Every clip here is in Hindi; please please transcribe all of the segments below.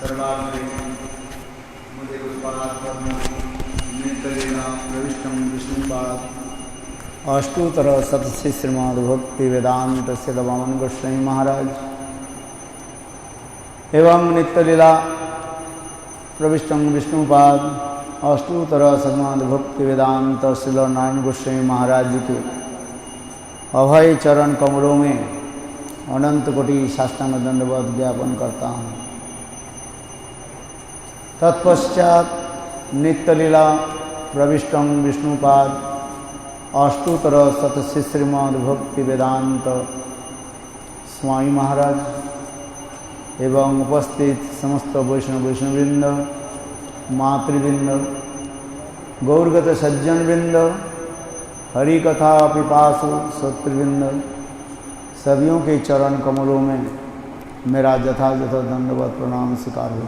सर्वाग्रे मुझे प्रविष्टम विष्णुपाद अष्टोत्तर सतसी श्रीमद् भक्ति वेदांत सिद्धवामन गोस्वामी महाराज एवं नित्यलीला प्रविष्टम विष्णुपाद अष्टोत्तर श्रीमद् भक्ति वेदांत सिद्धनारायण गोस्वामी महाराज जी के अभय चरण कमलों में अनंत कोटि साष्टांग दंडवत ज्ञापन करता हूँ। तत्पश्चात नित्यलीला प्रविष्टम विष्णुपाद अष्टोत्तर सतसी श्रीमद् भक्ति वेदांत स्वामी महाराज एवं उपस्थित समस्त वैष्णववृंद, मातृवृंद, गौरगत सज्जनवृंद, हरि कथा पिपासु श्रोतृवृंद, सभियों के चरण कमलों में मेरा यथायथ दंडवत प्रणाम स्वीकार हो।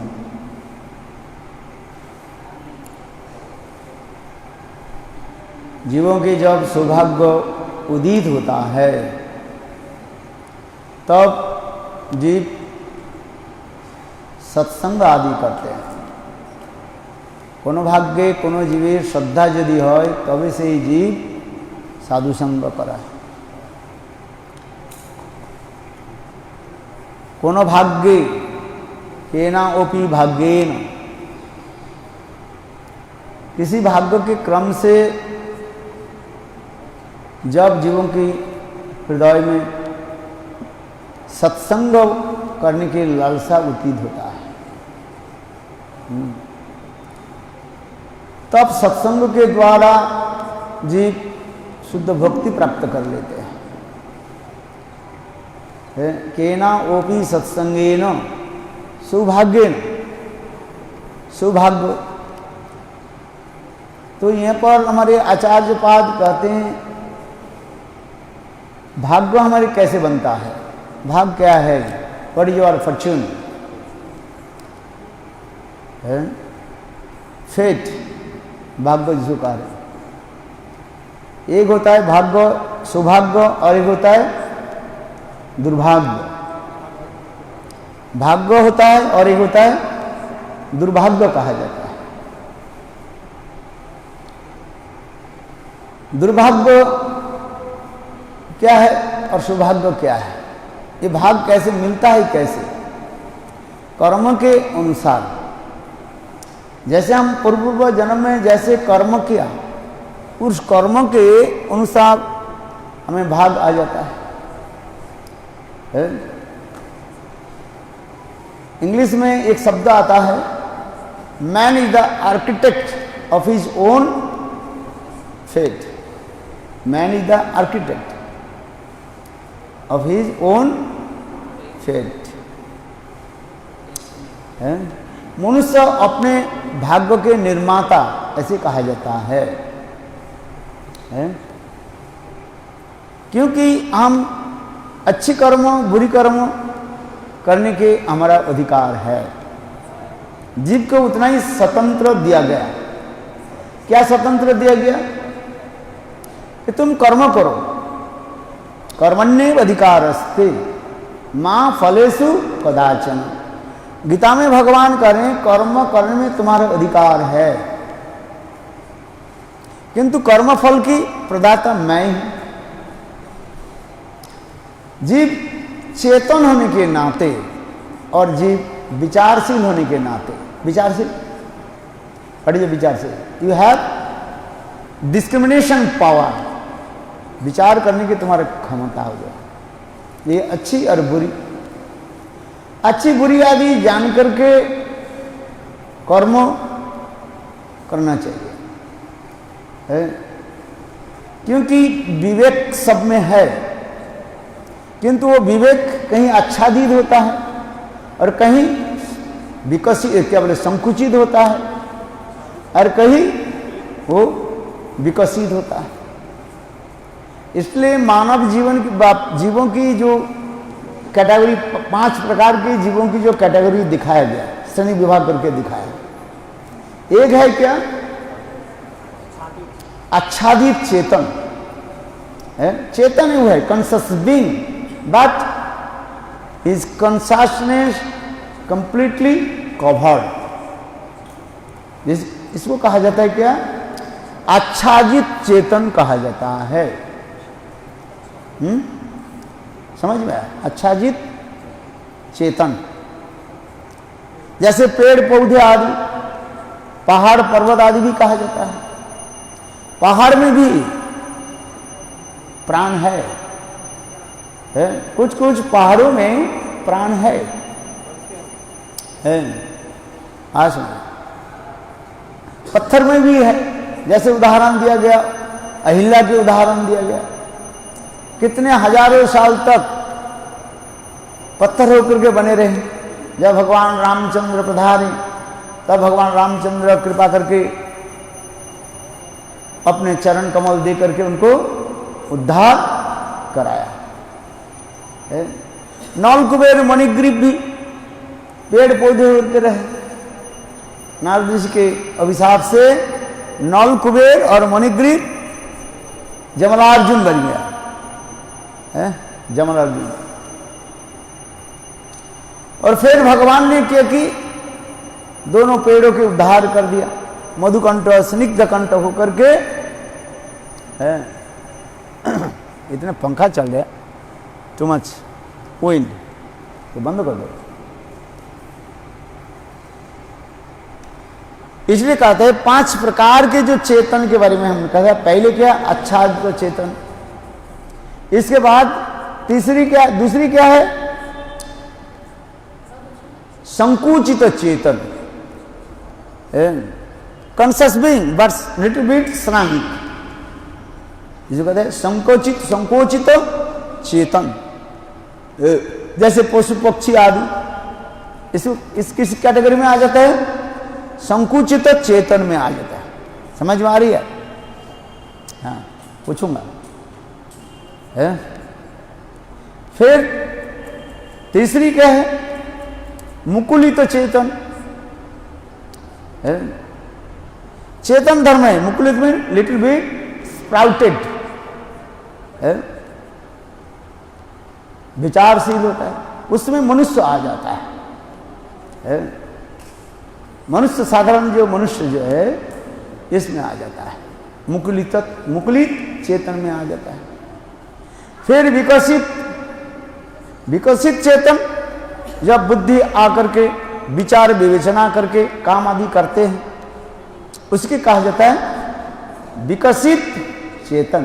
जीवों के जब सौभाग्य उदित होता है तब जीव सत्संग आदि करते हैं। कोनो भाग्ये कोनो जीवेर श्रद्धा यदि है तबे से ही जीव साधु संग कराए। कोनो भाग्ये केना ओपी भाग्येन, किसी भाग्य के क्रम से जब जीवों की हृदय में सत्संग करने की लालसा उदित होता है तब सत्संग के द्वारा जीव शुद्ध भक्ति प्राप्त कर लेते हैं। केना ओपी सत्संगेन सौभाग्येन, सौभाग्य। तो यहाँ पर हमारे आचार्य पाद कहते हैं भाग्य हमारे कैसे बनता है। भाग्य क्या है? What is your fortune? Fate, भाग्य जिसको कह रहे। एक होता है भाग्य सौभाग्य और एक होता है दुर्भाग्य। भाग्य होता है और एक होता है दुर्भाग्य कहा जाता है। दुर्भाग्य क्या है और सौभाग्य क्या है? ये भाग कैसे मिलता है? कैसे? कर्म के अनुसार। जैसे हम पूर्व जन्म में जैसे कर्म किया उस कर्म के अनुसार हमें भाग आ जाता है। इंग्लिश में एक शब्द आता है, man is the architect of his own fate. Man is the architect of his own fate. मनुष्य अपने भाग्य के निर्माता ऐसे कहा जाता है। क्योंकि हम अच्छी कर्म बुरी कर्म करने के हमारा अधिकार है। जीव को उतना ही स्वतंत्र दिया गया। क्या स्वतंत्र दिया गया? कि तुम कर्म करो। कर्मण्येव अधिकारस्ते मां फलेषु कदाचन। गीता में भगवान करें कर्म करने में तुम्हारा अधिकार है, किंतु कर्म फल की प्रदाता मैं हूं। जीव चेतन होने के नाते और जीव विचारशील होने के नाते, विचारशील पढ़िए, विचारशील, यू हैव डिस्क्रिमिनेशन पावर। विचार करने की तुम्हारी क्षमता हो जाए। ये अच्छी और बुरी, अच्छी बुरी आदि जान करके कर्म करना चाहिए है? क्योंकि विवेक सब में है, किंतु वो विवेक कहीं आच्छादित होता है और कहीं विकसित, क्या बोले, संकुचित होता है और कहीं वो विकसित होता है। इसलिए मानव जीवन की जीवों की जो कैटेगरी, 5 प्रकार के जीवों की जो कैटेगरी दिखाया गया, श्रेणी विभाग करके दिखाया। एक है क्या? आच्छादित चेतन है। चेतन वो है conscious being, but his consciousness completely covered, इसको कहा जाता है क्या? आच्छादित चेतन कहा जाता है। समझ में आया? आच्छादित चेतन, जैसे पेड़ पौधे आदि, पहाड़ पर्वत आदि भी कहा जाता है। पहाड़ में भी प्राण है, कुछ कुछ पहाड़ों में प्राण है। हाँ सुनो, पत्थर में भी है, जैसे उदाहरण दिया गया, अहिल्या के उदाहरण दिया गया, कितने हजारों साल तक पत्थर होकर के बने रहे। जब भगवान रामचंद्र पधारे तब भगवान रामचंद्र कृपा करके अपने चरण कमल दे करके उनको उद्धार कराया। नौल कुबेर मणिग्रीव भी पेड़ पौधे होते रहे। नारद ऋषि के अभिशाप से नौल कुबेर और मणिग्रीव जमलार्जुन बन गया, जमलार्जुन। और फिर भगवान ने क्या कि दोनों पेड़ों के उद्धार कर दिया, मधुकंठ और स्निग्ध कंठ होकर के। इतने पंखा चल रहा है, टू मच विंड, तो बंद कर दो। इसलिए कहते हैं 5 प्रकार के जो चेतन के बारे में हमने कहा। पहले क्या? आच्छादित चेतन। इसके बाद दूसरी क्या है? संकुचित चेतन, conscious being but little bit श्रामिक, जिसे कहते हैं संकोचित चेतन। जैसे पशु पक्षी आदि इस किस कैटेगरी में आ जाता है? संकुचित चेतन में आ जाता है। समझ में आ रही है? हाँ, पूछूंगा। फिर तीसरी क्या है? मुकुलित चेतन। चेतन धर्म है, मुकुलित में लिटिल बिट स्प्राउटेड, विचारशील होता है, उसमें मनुष्य आ जाता है। मनुष्य साधारण जो मनुष्य जो है इसमें आ जाता है, मुकुलित चेतन में आ जाता है। फिर विकसित चेतन, जब बुद्धि आकर के विचार विवेचना करके काम आदि करते हैं, उसके कहा जाता है विकसित चेतन।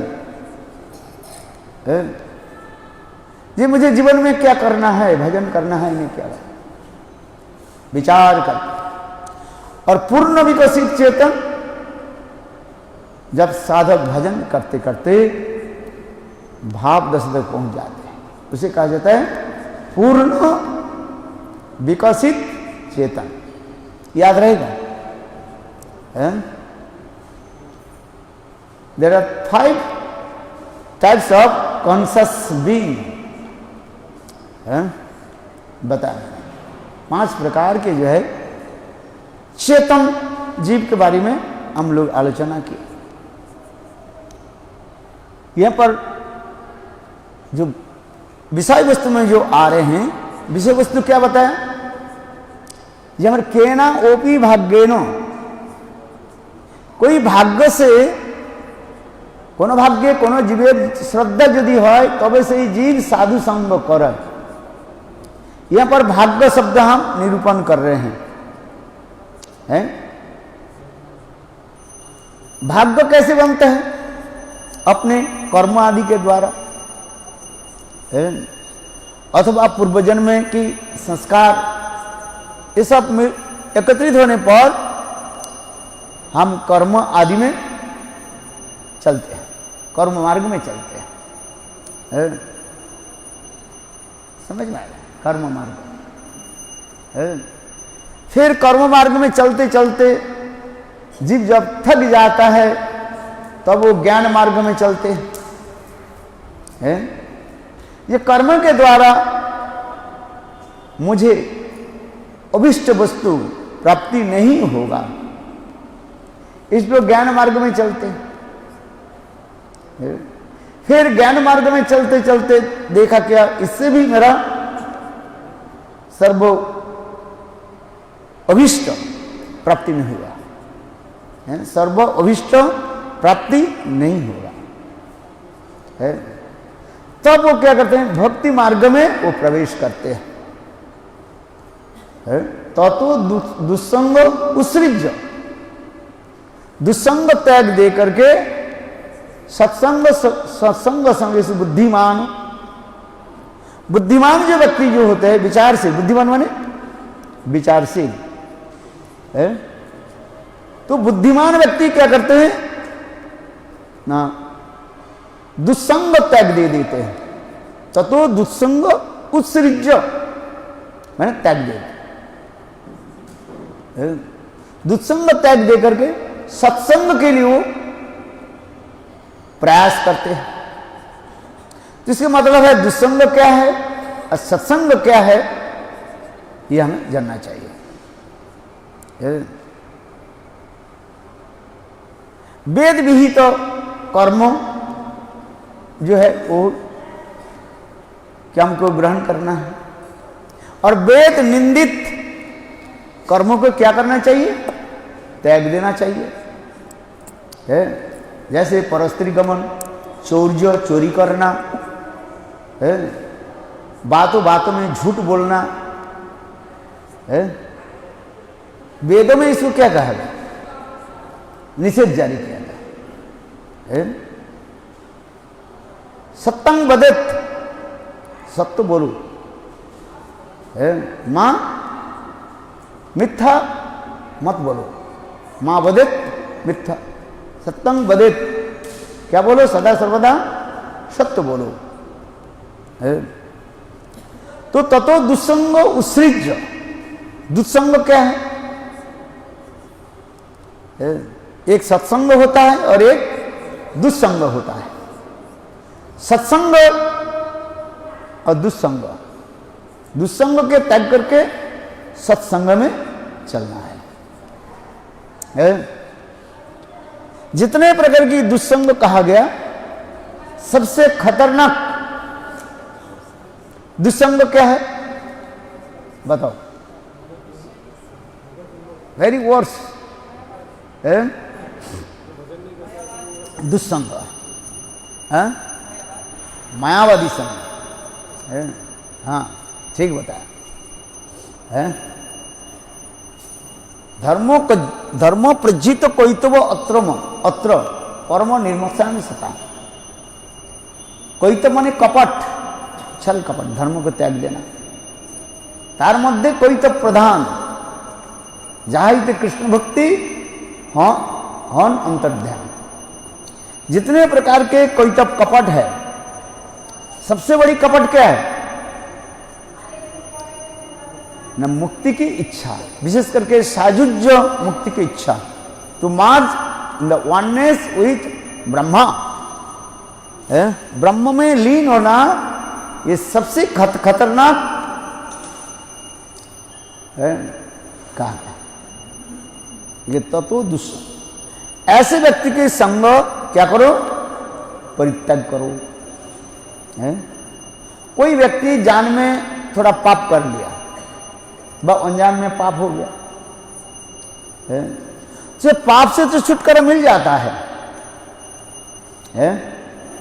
ये मुझे जीवन में क्या करना है, भजन करना है, इन्हें क्या विचार करते। और पूर्ण विकसित चेतन, जब साधक भजन करते करते भाव दशा तक पहुंच जाते हैं, उसे कहा जाता है पूर्ण विकसित चेतन। याद रहेगा? There are 5 types of conscious being. बताएं 5 प्रकार के जो है चेतन जीव के बारे में हम लोग आलोचना की। यहां पर जो विषय वस्तु में जो आ रहे हैं, विषय वस्तु क्या बताया? जमर केना ओपी भाग्येनो, कोई भाग्य से कोनो भाग्य कोनो जीवेर श्रद्धा यदि है तबे से जीव साधु संग कर। यहां पर भाग्य शब्द हम निरूपण कर रहे हैं। भाग्य कैसे बनते हैं? अपने कर्म आदि के द्वारा, अथवा पूर्वजन्म में की संस्कार, ये सब में एकत्रित होने पर हम कर्म आदि में चलते हैं, कर्म मार्ग में चलते हैं। समझ में आया? कर्म मार्ग। फिर कर्म मार्ग में चलते चलते जीव जब थक जाता है तब वो ज्ञान मार्ग में चलते हैं। ये कर्म के द्वारा मुझे अभिष्ट वस्तु प्राप्ति नहीं होगा, इसलिए ज्ञान मार्ग में चलते हैं। फिर ज्ञान मार्ग में चलते चलते देखा क्या, इससे भी मेरा सर्व अभिष्ट प्राप्ति नहीं होगा, सर्व अभिष्ट प्राप्ति नहीं होगा, है। तब वो क्या करते हैं, भक्ति मार्ग में वो प्रवेश करते हैं, तो दुस्संग उत्सृज्य, दुस्संग त्याग दे करके सत्संग संग से बुद्धिमान, बुद्धिमान जो व्यक्ति जो होते हैं विचारशील, बुद्धिमान माने विचारशील है, तो बुद्धिमान व्यक्ति क्या करते हैं ना, दुस्संग त्याग दे देते हैं, तो दुस्संग उत्सृज्य मैंने त्याग दे, दुस्संग त्याग दे करके सत्संग के लिए वो प्रयास करते हैं। तो इसका मतलब है दुस्संग क्या है और सत्संग क्या है, ये हमें जानना चाहिए। वेद विहित कर्म जो है वो क्या हमको ग्रहण करना है, और वेद निंदित कर्मों को क्या करना चाहिए, त्याग देना चाहिए, है। जैसे परस्त्री गमन, चौर्य चोरी करना, है, बातों बातों में झूठ बोलना, है। वेदों में इसको क्या कहा गया, निषेध जारी किया गया, है। सत्यं वदेत, सत्य बोलो, है। मां मिथ्या मत बोलो, मां वदेत मिथ्या, सत्यं वदेत क्या बोलो, सदा सर्वदा सत्य बोलो, है। तो ततो दुस्संग उत्सृज्य, दुस्संग क्या है, एक सत्संग होता है और एक दुस्संग होता है। सत्संग और दुस्संग, दुस्संग के त्याग करके सत्संग में चलना है। जितने प्रकार की दुस्संग कहा गया, सबसे खतरनाक दुस्संग क्या है बताओ, वेरी वर्स है दुस्संग, है मायावादी संग, है। हाँ ठीक बताया, है। धर्मो प्रज्जित कोइतव अत्र परम निर्मोक्षामि सता, कोइतव माने कपट, छल कपट, धर्म को त्याग देना, तार मध्य कोइतव प्रधान, जाहिते कृष्ण भक्ति हन अंतर्ध्यान। जितने प्रकार के कोइतव कपट है, सबसे बड़ी कपट क्या है न, मुक्ति की इच्छा, विशेष करके साजुज्य मुक्ति की इच्छा, to march in the oneness with Brahma, ब्रह्म में लीन होना, ये सबसे खतरनाक कहा है। ये तत्व दुष्ट, ऐसे व्यक्ति के संग क्या करो, परित्याग करो, है। कोई व्यक्ति जान में थोड़ा पाप कर लिया, वह अनजान में पाप हो गया, है। तो पाप से तो छुटकारा मिल जाता है,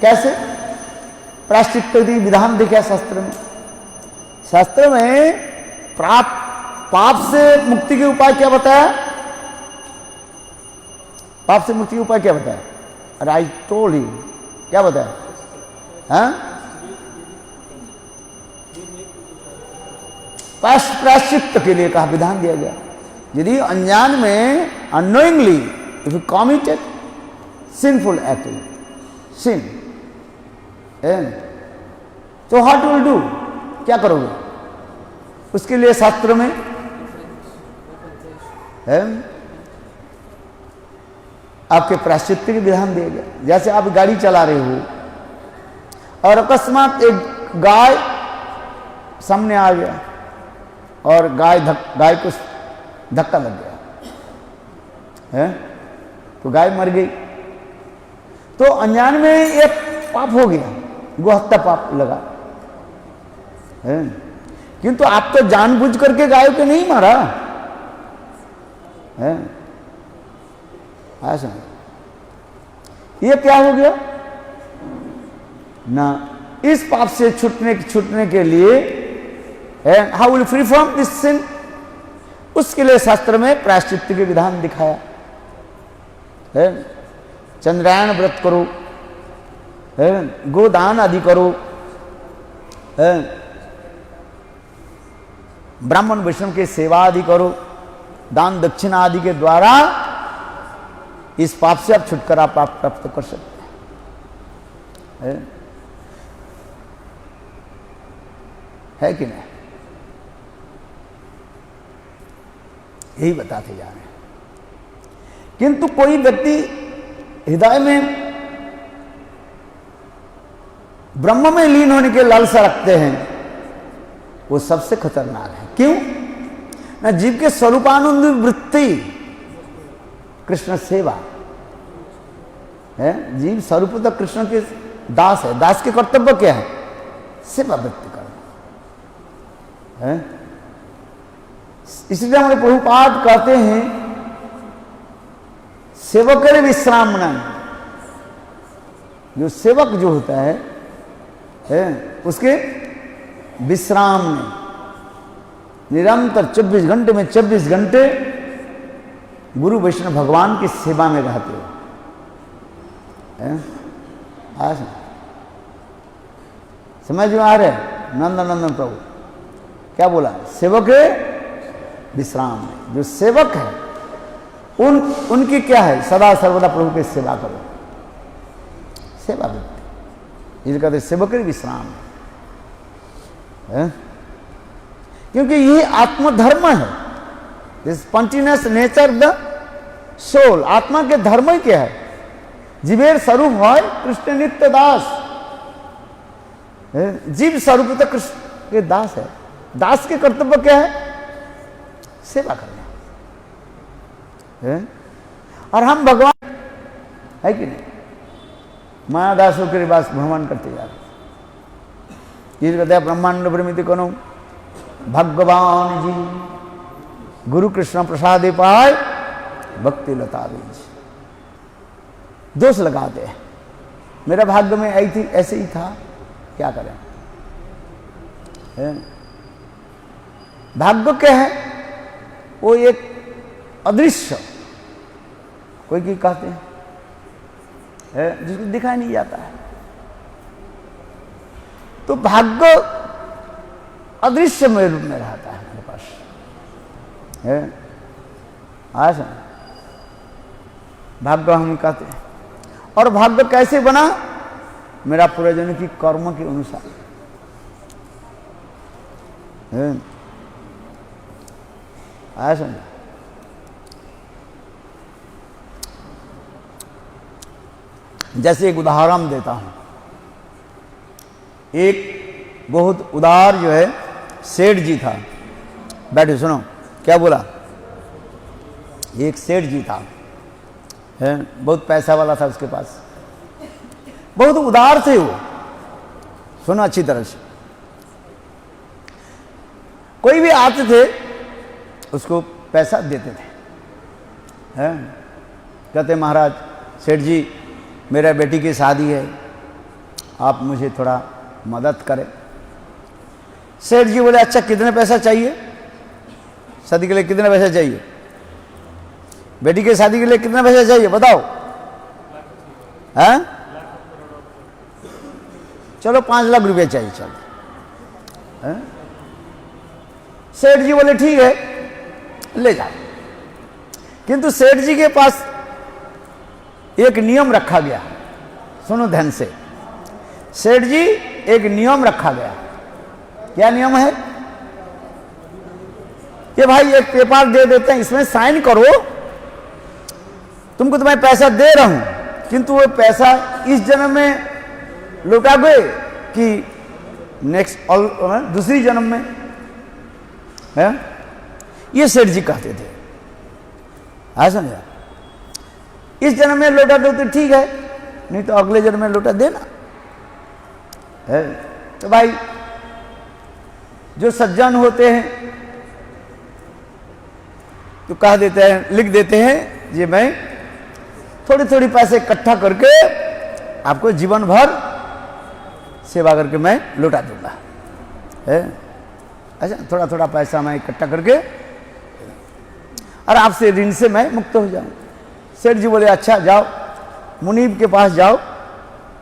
कैसे, प्रायश्चित विधान देखा शास्त्र में, शास्त्र में पाप से मुक्ति के उपाय क्या बताया, पाप से मुक्ति के उपाय क्या बताया, अरे आई टोल्ड यू, क्या बताया, हाँ प्रायश्चित के लिए कहा, विधान दिया गया। यदि अनजान में unknowingly if you committed sinful act, sin, तो व्हाट विल डू, क्या करोगे, उसके लिए शास्त्र में आपके प्रायश्चित के विधान दिए गए। जैसे आप गाड़ी चला रहे हो और अकस्मात एक गाय सामने आ गया और गाय को धक्का लग गया, है, तो गाय मर गई, तो अनजान में एक पाप हो गया, गोहत्या पाप लगा, है। किंतु आप तो जानबूझ करके गाय को नहीं मारा, है। ऐसा ये क्या हो गया ना, इस पाप से छूटने के लिए how will free from this sin, उसके लिए शास्त्र में प्रायश्चित्त के विधान दिखाया है। चंद्रायण व्रत करो, गोदान आदि करो, ब्राह्मण वैष्णव के सेवा आदि करो, दान दक्षिणा आदि के द्वारा इस पाप से आप छुटकारा प्राप्त कर सकते हैं। है कि नहीं? यही बताते जा रहे हैं। किंतु कोई व्यक्ति हृदय में ब्रह्म में लीन होने के लालसा रखते हैं, वो सबसे खतरनाक है। क्यों ना, जीव के स्वरूपानंद वृत्ति कृष्ण सेवा है। जीव स्वरूपतः कृष्ण के दास है। दास के कर्तव्य क्या है? सेवा वृत्ति करना है। इसलिए हमारे प्रभुपाद कहते हैं सेवक विश्राम न, जो सेवक जो होता है उसके विश्राम में निरंतर 24 घंटे में 24 घंटे गुरु वैष्णव भगवान की सेवा में रहते हो। आज समझ में आ रहे? नंदन प्रभु क्या बोला? सेवक है विश्राम में। जो सेवक है उनकी क्या है? सदा सर्वदा प्रभु की सेवा करो, सेवा वृत्ति, ये कहते सेवक विश्राम है। क्योंकि ये आत्मधर्म है। This spontaneous nature the soul. आत्मा के धर्म ही क्या है? जीवेर स्वरूप है कृष्ण नित्य दास। जीव स्वरूप तो कृष्ण के दास है। दास के कर्तव्य क्या है? सेवा करना है। और हम भगवान है कि नहीं, माया दासों के पास भ्रमण करते जा रहे। ये कहते हैं ब्रह्मांड भ्रमित करो भगवान जी, गुरु कृष्ण प्रसाद पाए भक्ति लता बीज। दोष लगाते हैं, मेरा भाग्य में आई थी, ऐसे ही था, क्या करें? भाग्य क्या है? वो एक अदृश्य, कोई की कहते हैं जिसको दिखाई नहीं जाता है। तो भाग्य अदृश्य में रूप में रहता है मेरे पास है। आज भाग्य हम कहते हैं। और भाग्य कैसे बना? मेरा पूर्वजन्म की कर्म के अनुसार है। आया समझ? जैसे एक उदाहरण देता हूं। एक बहुत उदार जो है सेठ जी था। बैठे सुनो क्या बोला। एक सेठ जी था, है, बहुत पैसा वाला था, उसके पास बहुत उदार थे वो। सुनो अच्छी तरह से। कोई भी आते थे उसको पैसा देते थे, हैं? कहते महाराज सेठ जी मेरा बेटी की शादी है, आप मुझे थोड़ा मदद करें। सेठ जी बोले अच्छा कितने पैसा चाहिए? शादी के लिए कितने पैसे चाहिए? बेटी की शादी के लिए कितना पैसा चाहिए बताओ? हैं? चलो 5 लाख रुपया चाहिए। चलो सेठ जी बोले ठीक है ले जाओ। किंतु सेठ जी के पास एक नियम रखा गया। सुनो ध्यान से। सेठ जी एक नियम रखा गया। क्या नियम है? कि भाई एक पेपर दे देते हैं, इसमें साइन करो, तुमको तो मैं पैसा दे रहा हूं, किंतु वो पैसा इस जन्म में लौटाओगे कि नेक्स्ट दूसरी जन्म में, है? ये सेठ जी कहते थे। समझा? इस जन्म में लौटा दो तो ठीक है, नहीं तो अगले जन्म में लौटा देना है। तो भाई जो सज्जन होते हैं तो कह देते हैं, लिख देते हैं, ये मैं थोड़ी थोड़ी पैसे इकट्ठा करके आपको जीवन भर सेवा करके मैं लौटा दूंगा। अच्छा, थोड़ा थोड़ा पैसा मैं इकट्ठा करके और आपसे ऋण से मैं मुक्त हो जाऊं। सेठ जी बोले अच्छा जाओ मुनीब के पास जाओ,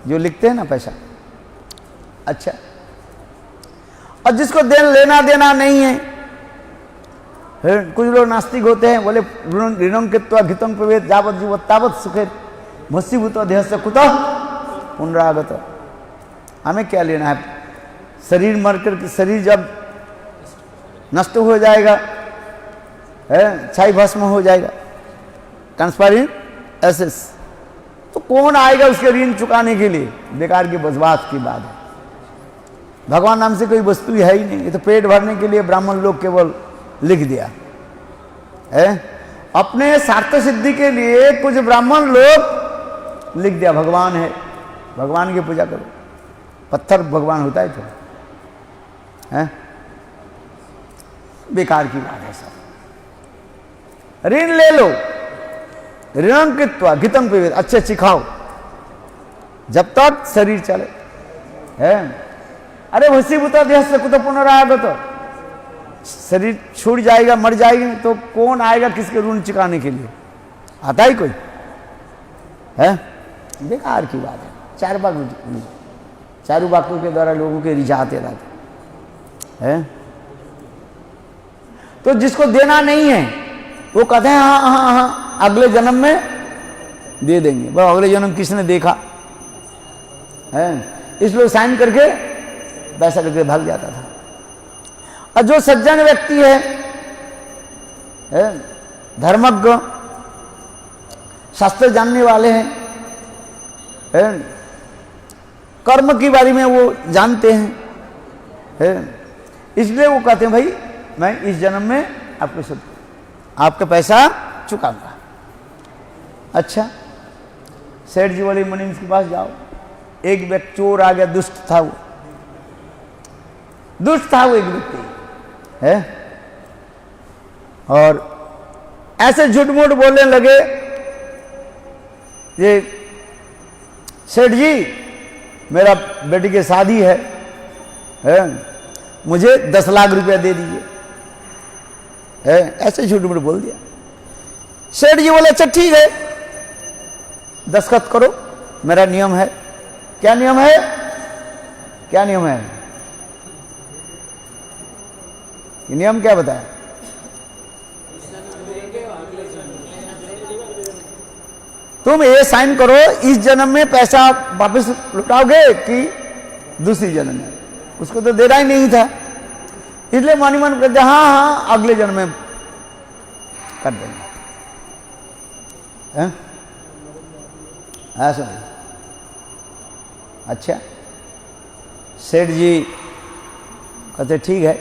जो लिखते हैं ना पैसा। अच्छा, और जिसको लेना देना नहीं है, कुछ लोग नास्तिक होते हैं, बोले ऋणं कृत्वा घितं पिबेत् यावत् जीवत् तावत् सुखेत् भस्मीभूतो देहस्य कुतः पुनरागत। हमें क्या लेना है? शरीर मर कर, शरीर जब नष्ट हो जाएगा, छाई भस्म हो जाएगा, ट्रांसपेरेंट एसेस, तो कौन आएगा उसके ऋण चुकाने के लिए? बेकार की बकवास की बात है। भगवान नाम से कोई वस्तु है ही नहीं, ये तो पेट भरने के लिए ब्राह्मण लोग केवल लिख दिया है। अपने स्वार्थ सिद्धि के लिए कुछ ब्राह्मण लोग लिख दिया भगवान है, भगवान की पूजा करो। पत्थर भगवान होता है तो है? बेकार की बात है सब। ऋण ले लो, ऋणं कृत्वा घितं पिबेत्, अच्छे अच्छी खाओ जब तक शरीर चले है। अरे भस्मीभूतो देहस्य कुतः पुनरागत, शरीर छूट जाएगा, मर जाएगी तो कौन आएगा किसके ऋण चुकाने के लिए? आता ही कोई है? बेकार की बात है। चारुवाकों के द्वारा लोगों के रिझाते रहते हैं। तो जिसको देना नहीं है वो कहते हैं हाँ हाँ हाँ अगले जन्म में दे देंगे। वो अगले जन्म किसने देखा है? इसलिए साइन करके पैसा करके भाग जाता था। और जो सज्जन व्यक्ति है, धर्मज्ञ, शास्त्र जानने वाले हैं, कर्म के बारे में वो जानते हैं, इसलिए वो कहते हैं भाई मैं इस जन्म में आपका पैसा चुकाऊंगा। अच्छा, सेठ जी वाले मुनीम के पास जाओ। एक व्यक्ति चोर आ गया, दुष्ट था वो एक व्यक्ति है, और ऐसे झूठ मूठ बोलने लगे, ये सेठ जी मेरा बेटी की शादी है, मुझे 10 लाख रुपया दे दीजिए, ऐसे झूठ मूठ बोल दिया। सेठ जी बोले अच्छा ठीक है, दस्तखत करो, मेरा नियम है। क्या नियम है? क्या नियम है? नियम क्या बताया? तुम ये साइन करो, इस जन्म में पैसा वापस लौटाओगे कि दूसरी जन्म में? उसको तो देना ही नहीं था, इसलिए मन ही मन कहते हाँ हाँ अगले जन्म में कर देंगे। ऐसा? अच्छा, सेठ जी कहते ठीक है।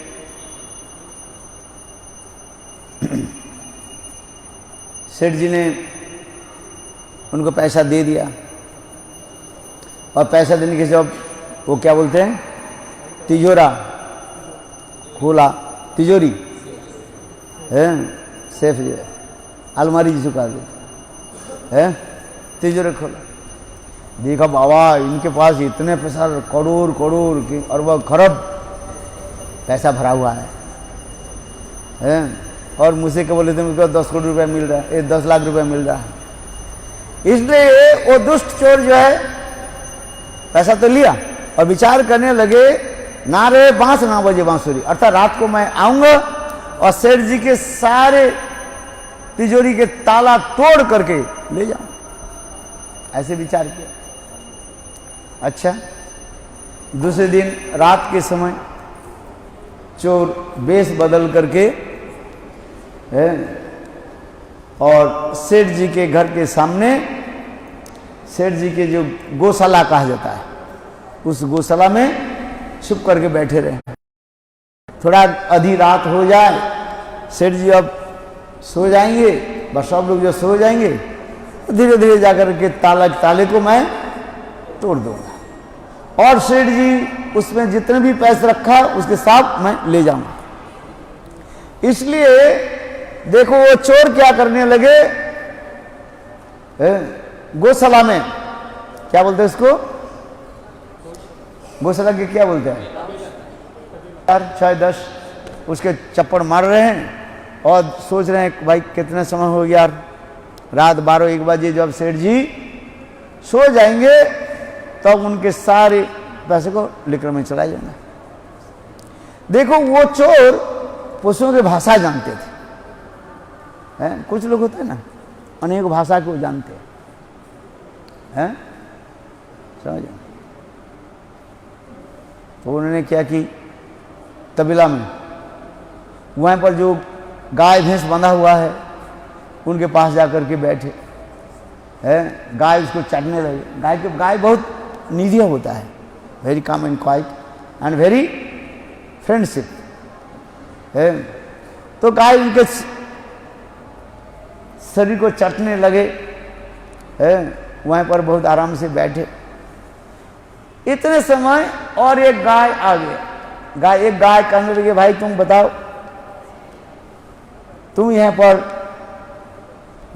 सेठ जी ने उनको पैसा दे दिया, और पैसा देने के जब वो क्या बोलते हैं, तिजोरा खोला, तिजोरी है, सेफ जो है अलमारी जिसको कहा देते है, तिजोरी खोला, देखा बाबा इनके पास इतने पैसा, करोड़ करोड़ की और वह खरब पैसा भरा हुआ है, और मुझसे क्या बोले थे मुझको 10 करोड़ रुपया मिल रहा है, 10 लाख रुपया मिल रहा है। इसलिए वो दुष्ट चोर जो है पैसा तो लिया और विचार करने लगे, ना रे बांस ना बजे बांसुरी, अर्थात रात को मैं आऊंगा और सेठ जी के सारे तिजोरी के ताला तोड़ करके ले जाऊं, ऐसे विचार किया। अच्छा, दूसरे दिन रात के समय चोर वेश बदल करके है, और सेठ जी के घर के सामने, सेठ जी के जो गौशाला कहा जाता है, उस गौशाला में छुप करके बैठे रहे। थोड़ा आधी रात हो जाए, सेठ जी अब सो जाएंगे, बस सब लोग जो सो जाएंगे, धीरे धीरे जाकर के ताले को मैं तोड़ दूंगा, और सेठ जी उसमें जितने भी पैसे रखा उसके साथ मैं ले जाऊंगा। इसलिए देखो वो चोर क्या करने लगे, गौशाला में, क्या बोलते हैं उसको, गौशाला के क्या बोलते हैं, 4-6-10 उसके चप्पड़ मार रहे हैं और सोच रहे हैं भाई कितना समय हो गया यार, रात 12-1 बजे जब सेठ जी सो जाएंगे तब तो उनके सारे पैसे को लेकर में चला जाएंगे। देखो वो चोर पशुओं की भाषा जानते थे, हैं? कुछ लोग होते हैं ना अनेक भाषा को जानते हैं, समझ। तो उन्होंने क्या की, तबेला में वहाँ पर जो गाय भैंस बंधा हुआ है उनके पास जाकर के बैठे, है गाय उसको चटने लगे। गाय बहुत निधीय होता है, very calm and quiet and very friendship है। तो गाय उनके शरीर को चटने लगे, है वहाँ पर बहुत आराम से बैठे। इतने समय और एक गाय आ गया। एक गाय कहने लगे, भाई तुम बताओ, तुम यहाँ पर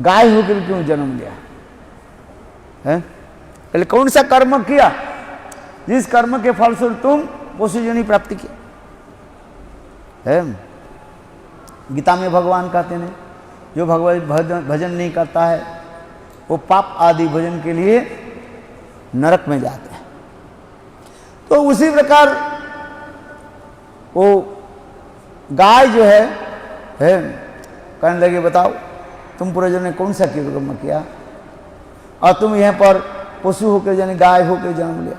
गाय होकर क्यों जन्म लिया है? पहले कौन सा कर्म किया जिस कर्म के फलस्वरूप तुम पशु योनि प्राप्ति की है? गीता में भगवान कहते हैं जो भगवत भजन नहीं करता है वो पाप आदि भजन के लिए नरक में जाते हैं। तो उसी प्रकार वो गाय जो है कहने लगे, बताओ तुम पूर्वजों ने कौन सा कर्म किया और तुम यहाँ पर पशु होकर यानी गाय होकर जन्म लिया।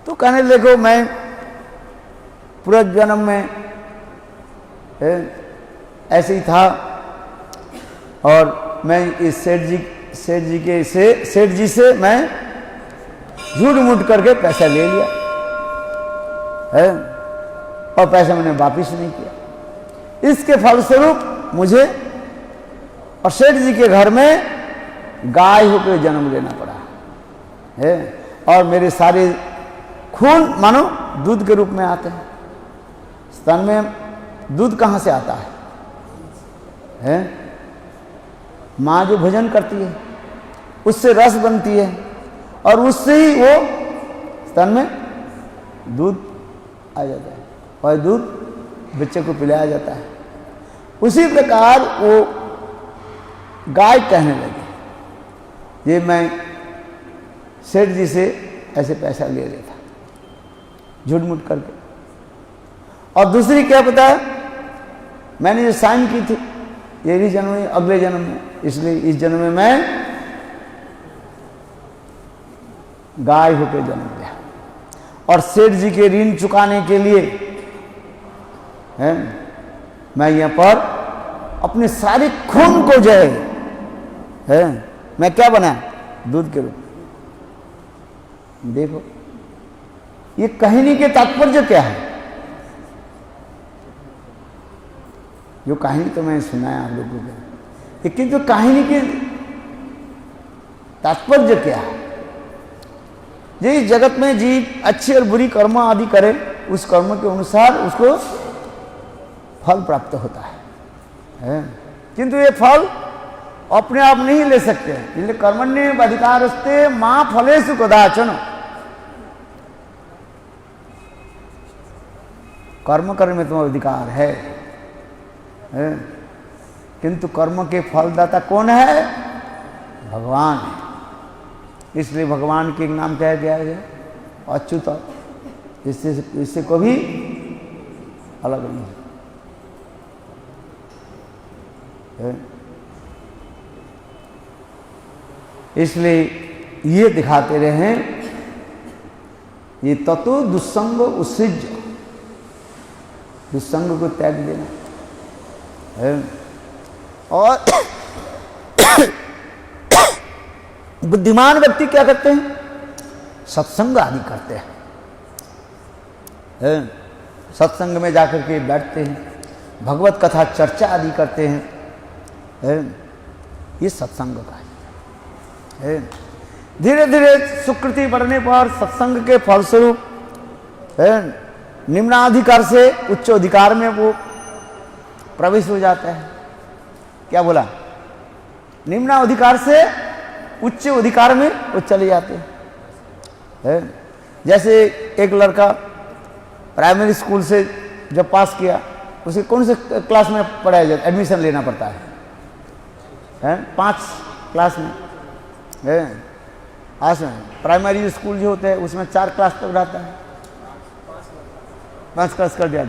तो कहने लगे, मैं पूरे जन्म में ऐसे ही था और मैं इस सेठ जी से मैं झूठ मूठ करके पैसा ले लिया है और पैसा मैंने वापिस नहीं किया। इसके फलस्वरूप मुझे और सेठ जी के घर में गाय होकर जन्म लेना पड़ा है और मेरे सारे खून मानो दूध के रूप में आते हैं। स्तन में दूध कहाँ से आता है? माँ जो भोजन करती है उससे रस बनती है और उससे ही वो स्तन में दूध आ जाता है और दूध बच्चे को पिलाया जाता है। उसी प्रकार वो गाय कहने लगी, ये मैं सेठ जी से ऐसे पैसा ले लेता झूठ मूठ करके। और दूसरी क्या पता है, मैंने जो साइन की थी ये भी जन्म में, अगले जन्म में, इसलिए इस जन्म में मैं गाय होकर जन्म लिया और सेठ जी के ऋण चुकाने के लिए है मैं यहाँ पर अपने सारे खून को जो है मैं क्या बना, दूध के रूप। देखो ये कहानी के तात्पर्य क्या है? जो कहानी तो मैंने सुनाया आप लोगों को, लेकिन जो कहानी के तात्पर्य क्या है? ये जगत में जीव अच्छी और बुरी कर्म आदि करे, उस कर्म के अनुसार उसको फल प्राप्त होता है। किंतु ये फल अपने आप नहीं ले सकते, इसलिए कर्मण्य अधिकारस्ते मां फलेषु कदाचन। कर्म करने में तुम्हारा अधिकार है, किंतु कर्म के फलदाता कौन है? भगवान है। इसलिए भगवान के नाम क्या गया है? अच्युत। इससे को भी अलग नहीं है। इसलिए ये दिखाते रहे ये तत्व दुस्संग उत्सृज, दुस्संग को त्याग देना है। और बुद्धिमान व्यक्ति क्या करते हैं? सत्संग आदि करते हैं, सत्संग में जाकर के बैठते हैं, भगवत कथा चर्चा आदि करते हैं। ये सत्संग का है। धीरे धीरे सुकृति बढ़ने पर सत्संग के फलस्वरूप निम्नाधिकार से उच्च अधिकार में वो प्रवेश हो जाता है। क्या बोला? निम्नाधिकार से उच्च अधिकार में वो चले जाते हैं। जैसे एक लड़का प्राइमरी स्कूल से जब पास किया, उसे कौन से क्लास में पढ़ाया जाता, एडमिशन लेना पड़ता है 5 क्लास में है। आज प्राइमरी स्कूल जो होते हैं उसमें 4 क्लास तक रहता है, 5 क्लास कर दिया है।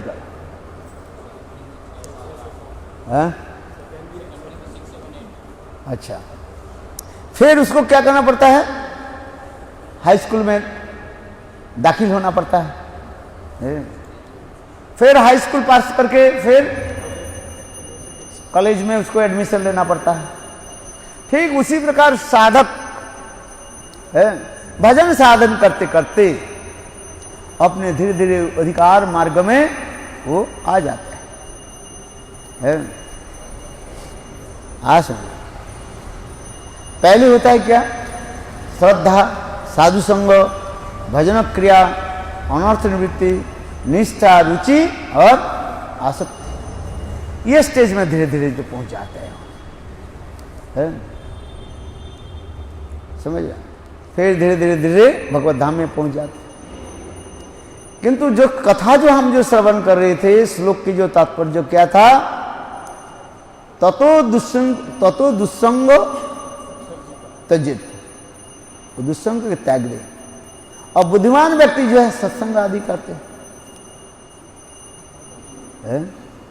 अच्छा, फिर उसको क्या करना पड़ता है? हाई स्कूल में दाखिल होना पड़ता है। फिर हाई स्कूल पास करके फिर कॉलेज में उसको एडमिशन लेना पड़ता है। ठीक उसी प्रकार साधक है, भजन साधन करते करते अपने धीरे धीरे अधिकार मार्ग में वो आ जाता है। आसन पहले होता है क्या? श्रद्धा, साधु संग, भजन क्रिया, अनर्थ निवृत्ति, निष्ठा, रुचि और आसक्ति। ये स्टेज में धीरे धीरे जो पहुंच जाते हैं, समझ गया? फिर धीरे धीरे धीरे भगवत धाम में पहुंच जाते हैं। किंतु जो कथा जो हम जो श्रवण कर रहे थे, श्लोक की जो तात्पर्य जो क्या था, ततो दुस्संग तजित, दुस्संग के त्याग दे। और बुद्धिमान व्यक्ति जो है सत्संग आदि करते हैं,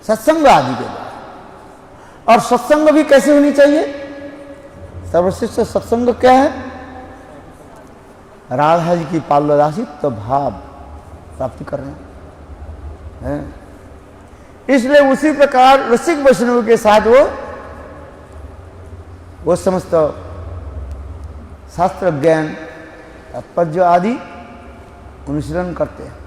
सत्संग आदि के द्वारा। और सत्संग भी कैसे होनी चाहिए? सर्वश्रेष्ठ सत्संग क्या है? राधा जी की पाल्यदासित्व तो भाव प्राप्ति करना है। इसलिए उसी प्रकार रसिक वैष्णव के साथ वो समस्त शास्त्र ज्ञान तात्पर्य आदि अनुशीलन करते हैं।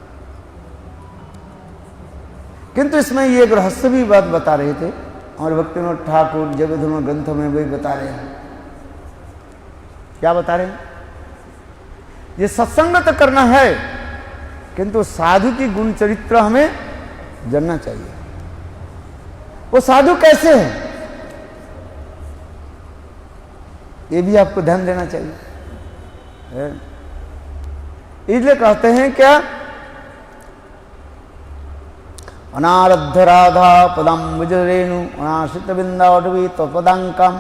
किंतु इसमें ये एक रहस्य भी बात बता रहे थे और भक्तिविनोद ठाकुर जगधर्म ग्रंथों में वही बता रहे हैं। क्या बता रहे हैं? ये सत्संग तो करना है, किंतु साधु की गुण चरित्र हमें जानना चाहिए। वो साधु कैसे है, ये भी आपको ध्यान देना चाहिए। इसलिए कहते हैं क्या? अनारब्ध राधा पदाम्बुज रेणु अनाश्रित बिंदावटवी तत्पदांकम।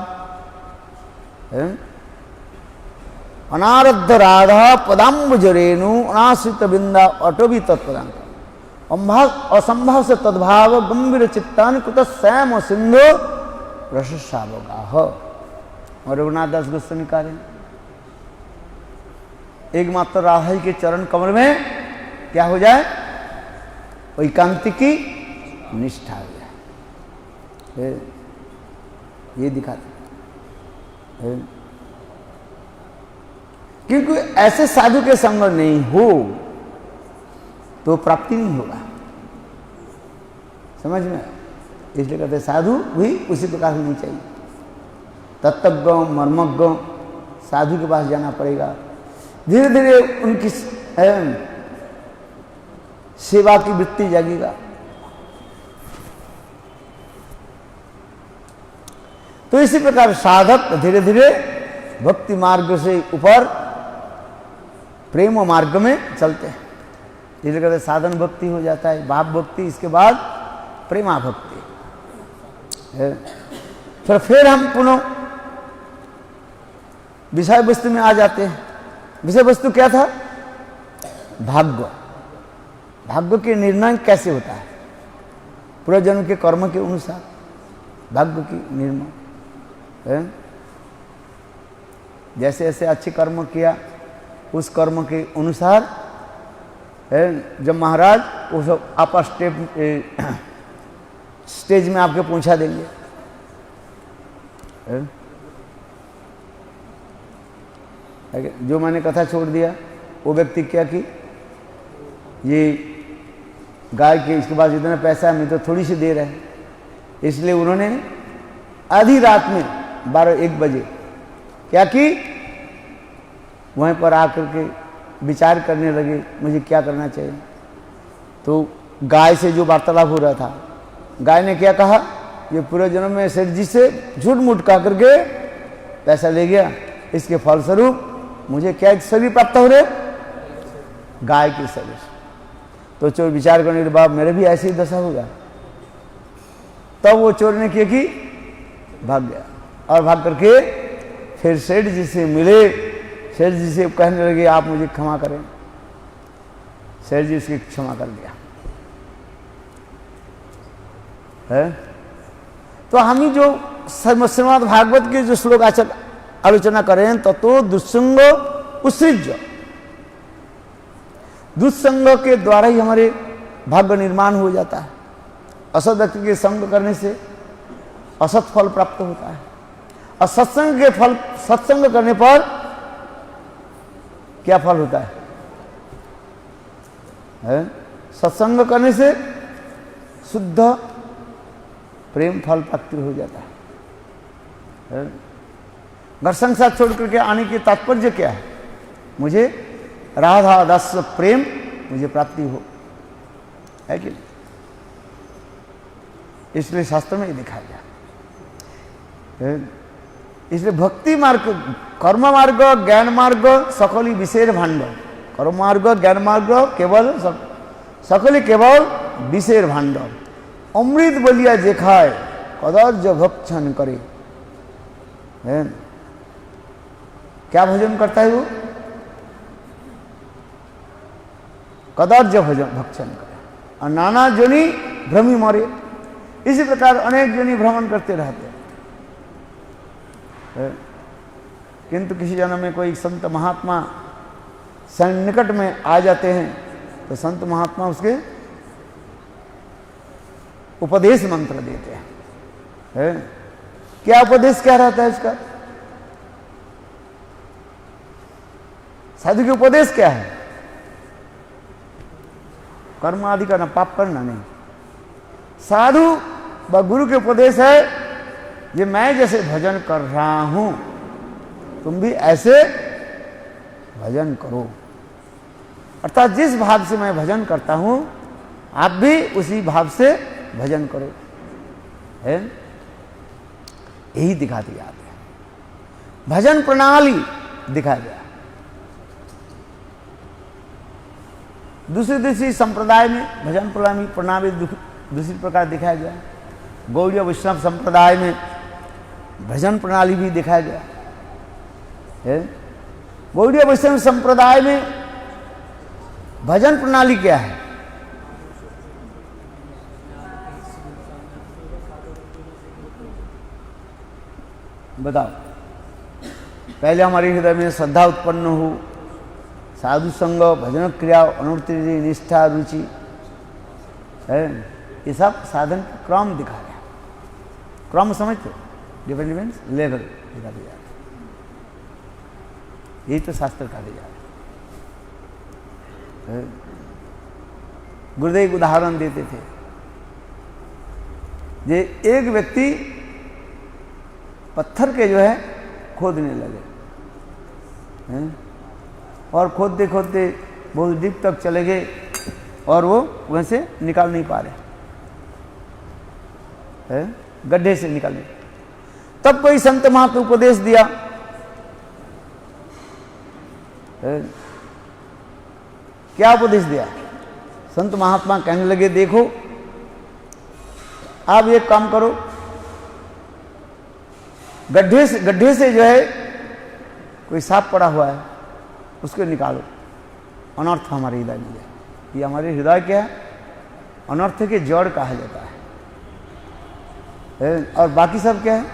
अनारब्ध राधा पदाम्बुज रेणु अनाश्रित बिंदा अटवी तत्पदांकम। असंभव से तद्भाव गंभीर चित्तान कुत श्याम सिंधु रससावगाह। और रघुनाथ दास गोस्वामी कह रहे हैं, एकमात्र राधा के चरण कमल में क्या हो जाए? एकांति की निष्ठा हो जाए। ये दिखाते हैं। क्योंकि ऐसे साधु के संग नहीं हो तो प्राप्ति नहीं होगा, समझ में? इसलिए कहते साधु भी उसी प्रकार होनी चाहिए। तत्वज्ञ मर्मज्ञ साधु के पास जाना पड़ेगा। धीरे धीरे उनकी सेवा की वृत्ति जागेगा। तो इसी प्रकार साधक धीरे धीरे भक्ति मार्ग से ऊपर प्रेम मार्ग में चलते हैं। इसलिए कहते साधन भक्ति हो जाता है, भाव भक्ति, इसके बाद प्रेमा भक्ति। फिर हम पुनः विषय वस्तु में आ जाते हैं। विषय वस्तु क्या था? भाग्य। भाग्य के निर्णय कैसे होता है? पूर्वजन्म के कर्म के अनुसार भाग्य की निर्णय। जैसे जैसे अच्छे कर्म किया उस कर्म के अनुसार जब महाराज वो सब आप स्टेज में आपके पहुंचा देंगे। जो मैंने कथा छोड़ दिया वो व्यक्ति क्या कि ये गाय के इसके बाद इतना पैसा हमें तो थोड़ी सी देर है, इसलिए उन्होंने आधी रात में 12-1 बजे क्या कि वहीं पर आकर के विचार करने लगे मुझे क्या करना चाहिए। तो गाय से जो वार्तालाप हो रहा था, गाय ने क्या कहा? ये पूरे जन्म में सेठ जी से झूठ मूठ कह करके पैसा ले गया, इसके फलस्वरूप मुझे क्या शरीर प्राप्त हो रहे, गाय की शरीर। तो चोर विचार करने के बाद मेरे भी ऐसी ही दशा होगा। तब वो चोर ने किया कि भाग गया और भाग करके फिर सेठ जी से मिले। सेठ जी से कहने लगे आप मुझे क्षमा करें। सेठ जी उसकी क्षमा कर दिया है। तो हम ही जो श्रीमद् भागवत के जो श्लोक आलोचना करें तो दुस्संग उत्सृज्य, दुस्संग के द्वारा ही हमारे भाग्य निर्माण हो जाता है। असत व्यक्ति के संग करने से असत फल प्राप्त होता है और सत्संग के फल, सत्संग करने पर क्या फल होता है? सत्संग करने से शुद्ध प्रेम फल प्राप्ति हो जाता है। घर संसार छोड़ करके आने की तात्पर्य क्या है? मुझे राधा दास प्रेम मुझे प्राप्ति हो, है कि नहीं? इसलिए शास्त्र में ये दिखाया गया। इसलिए भक्ति मार्ग, कर्म मार्ग, ज्ञान मार्ग सकली विशेष भांड। कर्म मार्ग, ज्ञान मार्ग केवल सकली केवल विशेष भांड। अमृत बलिया जे खाए कदर्ज भक्षण करे। क्या भोजन करता है वो? कदर्ज भक्षण करे और नाना जनी भ्रमी मरे। इसी प्रकार अनेक जनी भ्रमण करते रहते हैं, किंतु किसी जन्म में कोई संत महात्मा निकट में आ जाते हैं तो संत महात्मा उसके उपदेश मंत्र देते हैं। क्या उपदेश क्या रहता है इसका? साधु के उपदेश क्या है? कर्म आदि करना, पाप करना नहीं। साधु व गुरु के उपदेश है ये मैं जैसे भजन कर रहा हूं तुम भी ऐसे भजन करो। अर्थात जिस भाव से मैं भजन करता हूं आप भी उसी भाव से भजन करो, है? यही दिखा दिया आपने। भजन प्रणाली दिखाया गया। दूसरी संप्रदाय में भजन प्रणाली दूसरी प्रकार दिखाया गया। गौड़ीय वैष्णव संप्रदाय में भजन प्रणाली भी दिखाया गया है। गौड़ीय वैष्णव संप्रदाय में भजन प्रणाली क्या है? बताओ। पहले हमारे हृदय में श्रद्धा उत्पन्न हो, साधु संग, भजन क्रिया, अनुवृत्ति, निष्ठा, रुचि, है, ये सब साधन का क्रम दिखा गया। क्रम समझते? डिफरेंट मीन्स लेवल दिखा दिया। यही तो शास्त्र का दिया है। गुरुदेव एक उदाहरण देते थे। ये एक व्यक्ति पत्थर के जो है खोदने लगे हैं और खोदते खोदते बहुत डीप तक चले गए और वो वहीं से निकाल नहीं पा रहे हैं, गड्ढे से निकालने। तब कोई संत महात्मा उपदेश दिया, क्या उपदेश दिया? संत महात्मा कहने लगे देखो आप एक काम करो, गड्ढे से जो है कोई सांप पड़ा हुआ है उसको निकालो, अनर्थ हमारे हृदय में है। ये हमारे हृदय क्या है? अनर्थ के जड़ कहा जाता है। और बाकी सब क्या है?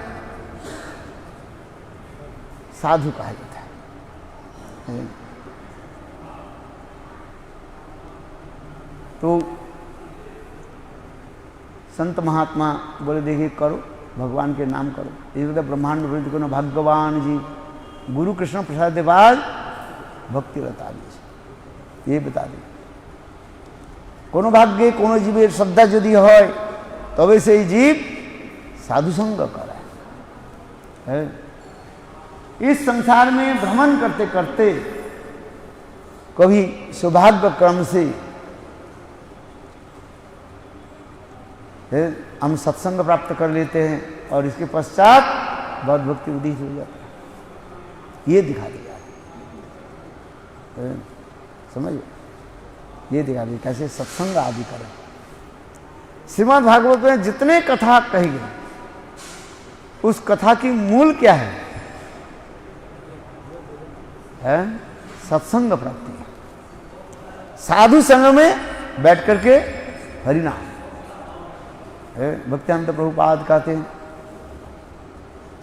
साधु कहा जाता है। तो संत महात्मा बोले देखिए करो, भगवान के नाम करो। ये ब्रह्मांड वृद्ध को भगवान जी गुरु कृष्ण प्रसाद के बाद भक्ति रता दीजिए, ये बता दी। कोनो भाग्ये कोनो जीवेर श्रद्धा यदि হয় तबे से जीव साधु संग करे। इस संसार में भ्रमण करते करते कभी सौभाग्य क्रम से फिर हम सत्संग प्राप्त कर लेते हैं और इसके पश्चात बहुत भक्ति उदित हो जाता है। ये दिखा दिया, समझिए, ये दिखा दिया कैसे सत्संग आदि करें। श्रीमद् भागवत में जितने कथा कही गई, उस कथा की मूल क्या है? सत्संग प्राप्ति। साधु संग में बैठ करके हरिनाम। भक्तिवेदांत प्रभुपाद कहते हैं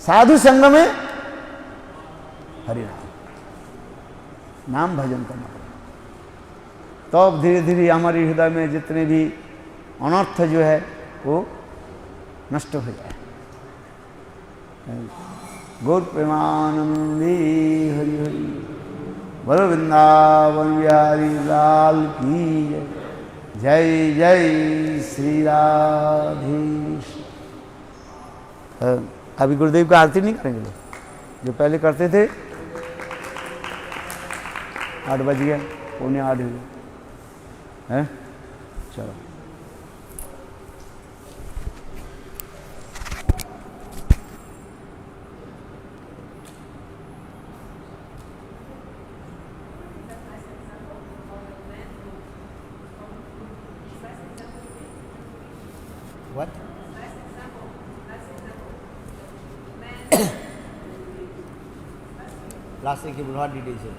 साधु संग में हरिनाम, नाम भजन करना। तो अब धीरे धीरे हमारे हृदय में जितने भी अनर्थ जो है वो नष्ट हो जाए। गौर प्रेमानंदी हरि हरि बोल, वृंदावन बिहारी लाल की जय। जय जय श्री राधेश। अभी गुरुदेव का आरती नहीं करेंगे जो पहले करते थे? 8 बज गया, 7:45 हो गया है। चलो What? Last week, what did he say?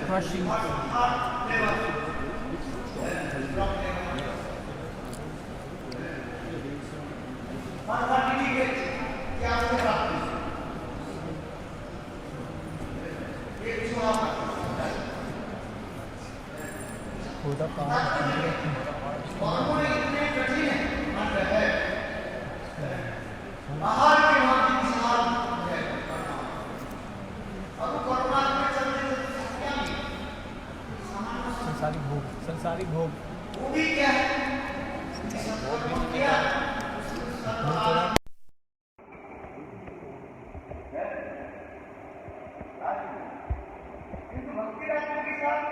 Crushing. संसारिक भोग वो भी क्या है? भक्ति राज्य के साथ